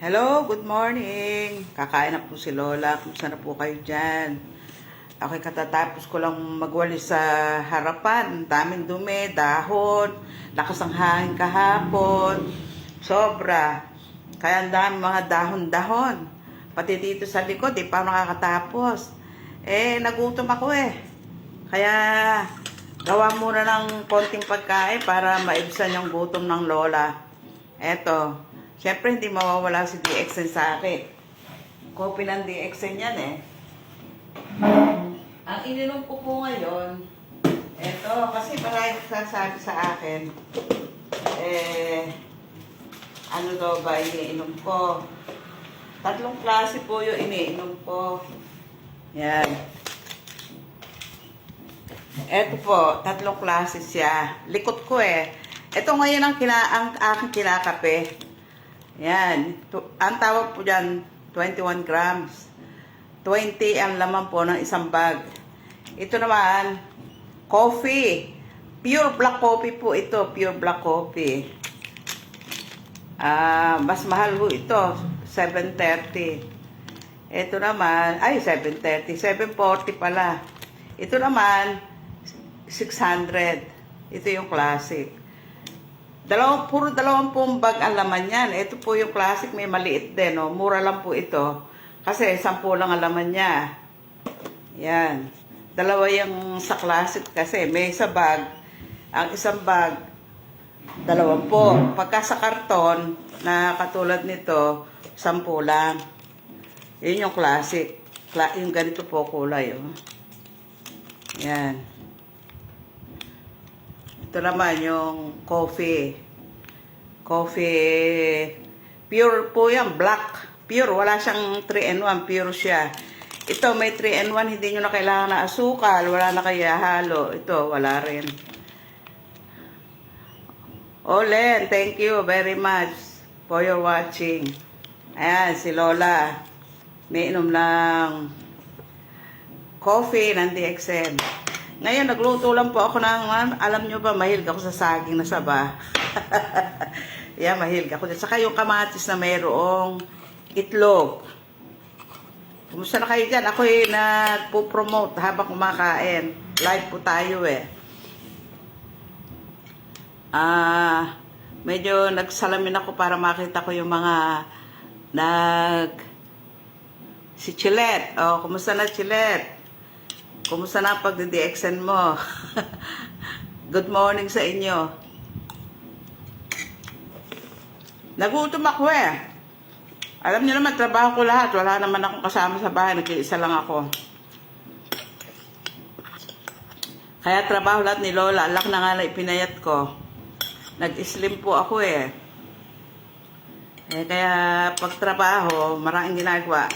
Hello, good morning. Kakain na po si Lola. Kumusta na po kayo dyan? Ako'y katatapos ko lang magwalis sa harapan. Daming dumi, dahon, lakas ang hangin kahapon. Sobra. Kaya ang dami mga dahon-dahon. Pati dito sa likod, di pa nakakatapos. Nagutom ako eh. Kaya gawa muna ng konting pagkain para maibsan yung gutom ng Lola. Eto. Siyempre, hindi mawawala si DXN sa akin. Kopi ng DXN yan eh. Ang ininom ko po ngayon, eto, kasi marami sasabi sa akin, ano daw ba iniinom ko? 3 klase po yung iniinom ko. Yan. Eto po, 3 klase siya. Likot ko eh. Ito ngayon ang aking kinakape. Yan. Ang tawag po dyan, 21 grams. 20 ang laman po ng isang bag. Ito naman, coffee. Pure black coffee po ito. Pure black coffee. Mas mahal po ito. 730. Ito naman, 730. 740 pala. Ito naman, 600. Ito yung classic. Puro 20 bag ang laman yan. Ito po yung classic, may maliit din. Oh. Mura lang po ito. Kasi 10 lang ang laman niya. Yan. 2 yung sa classic kasi. May isa bag. Ang isang bag, 20. Pagka sa karton, na katulad nito, 10 lang. Yun yung classic. Yung ganito po kulay. Oh. Yan. Ito naman yung coffee. Coffee. Pure po yan. Black. Pure. Wala siyang 3-in-1. Pure siya. Ito may 3-in-1. Hindi nyo na kailangan na asukal. Wala na kaya halo. Ito wala rin. Olen, thank you very much for your watching. Ayan, si Lola. May inom lang coffee ng DXN. Ngayon, nagluto lang po ako ng, alam nyo ba, mahilig ako sa saging na saba. Yeah, mahilig ako. Saka yung kamatis na mayroong itlog. Kumusta na kayo dyan? Ako nagpo-promote habang kumakain. Live po tayo eh. Medyo nagsalamin ako para makita ko yung mga si Chilet. Oh, kumusta na Chilet? Kumusta na pag-DXN mo? Good morning sa inyo. Nagutom ako eh. Alam niyo naman, trabaho ko lahat. Wala naman akong kasama sa bahay. Nag-iisa lang ako. Kaya trabaho lahat ni Lola. Alak na nga na ipinayat ko. Nag-slim po ako eh. Kaya pag trabaho, maraming ginagawa.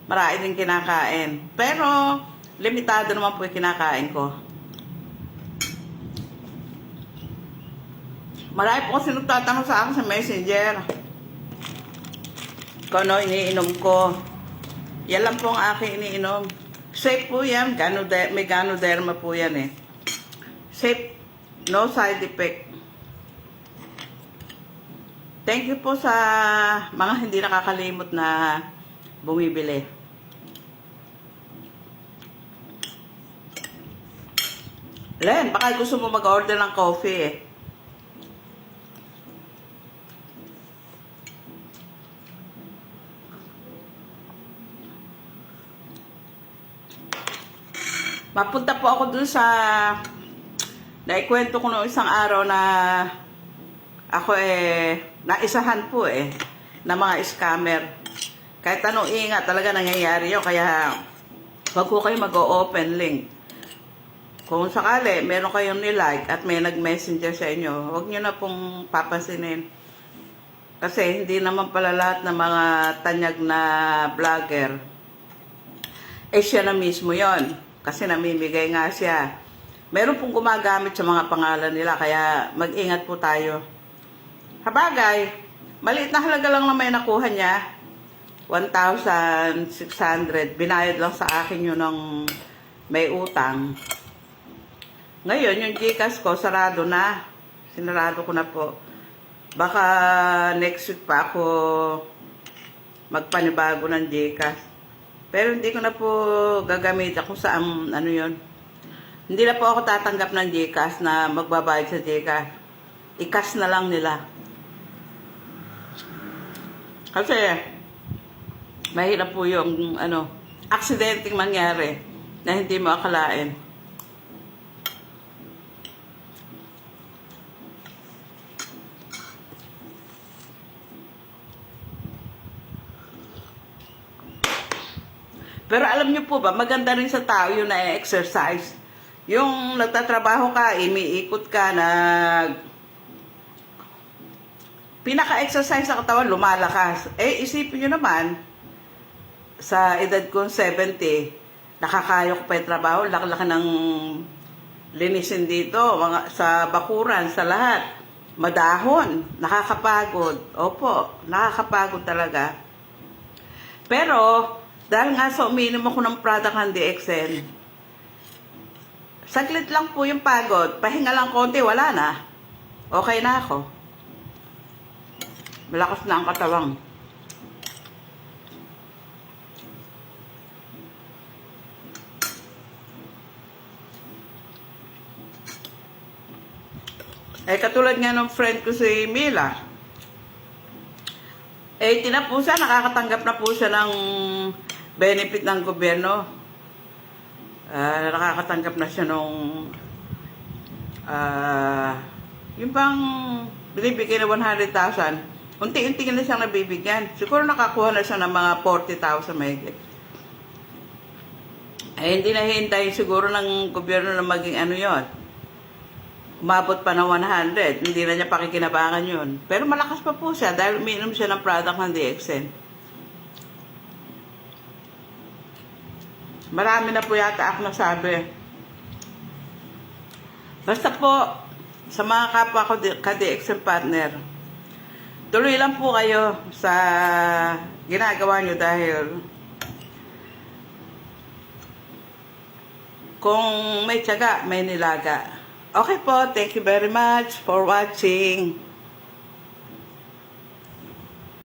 Marami din kinakain. Pero limitado naman po yung kinakain ko. Marami po kasi nagtatanong sa akin sa messenger. Kung ano iniinom ko. Yan lang po ang aking iniinom. Safe po yan. May Ganoderma po yan eh. Safe. No side effect. Thank you po sa mga hindi nakakalimot na bumibili. Len, baka gusto mo mag-order ng coffee eh. Mapunta po ako dun sa naikwento ko noong isang araw na ako naisahan po ng mga scammer. Kahit anong ingat talaga nangyayari yun. Kaya wag ko kayo mag-open link. Kung sakali, meron kayong nilike at may nag-messenger sa inyo, huwag nyo na pong papansinin. Kasi hindi naman pala lahat ng mga tanyag na vlogger, siya na mismo yon. Kasi namimigay nga siya. Meron pong gumagamit sa mga pangalan nila, kaya mag-ingat po tayo. Habagay, maliit na halaga lang naman nakuha niya. 1,600. Binayad lang sa akin yun ng may utang. Ngayon, yung Gcash ko, sarado na. Sinarado ko na po. Baka next week pa ako magpanibago ng GCash. Pero hindi ko na po gagamitin kung saan, ano yon. Hindi na po ako tatanggap ng GCash na magbabayad sa GCash. I-cash na lang nila. Kasi, mahirap po yung, aksidenteng mangyari na hindi mo akalain. Pero alam niyo po ba, maganda rin sa tao yung na-exercise. Yung nagtatrabaho ka, imiikot ka, pinaka-exercise sa katawan, lumalakas. Eh, isipin nyo naman, sa edad kong 70, nakakaya ko pa yung trabaho, laki-laki ng linisin dito, sa bakuran, sa lahat. Madahon, nakakapagod. Opo, nakakapagod talaga. Pero, dahil nga sa umiinom ako ng product ng DXN, saglit lang po yung pagod. Pahinga lang konti, wala na. Okay na ako. Malakas na ang katawang. Eh, katulad nga ng friend ko si Mila, eh, nakakatanggap na po siya ng benefit ng gobyerno. Nakakatanggap na siya nung yung bang binibigay na 100,000, unti-unti na siyang nabibigyan. Siguro nakakuha na siya ng mga 40,000 mahigit. Eh, hindi na hintay siguro ng gobyerno na maging yon. Umabot pa ng 100, hindi na niya pakikinabangan yun. Pero malakas pa po siya dahil umiinom siya ng product ng DXN. Marami na po yata ako nasabi. Basta po, sa mga kapwa ko ka-DXN partner, tuloy lang po kayo sa ginagawa nyo dahil kung may tiyaga, may nilaga. Okay po, thank you very much for watching.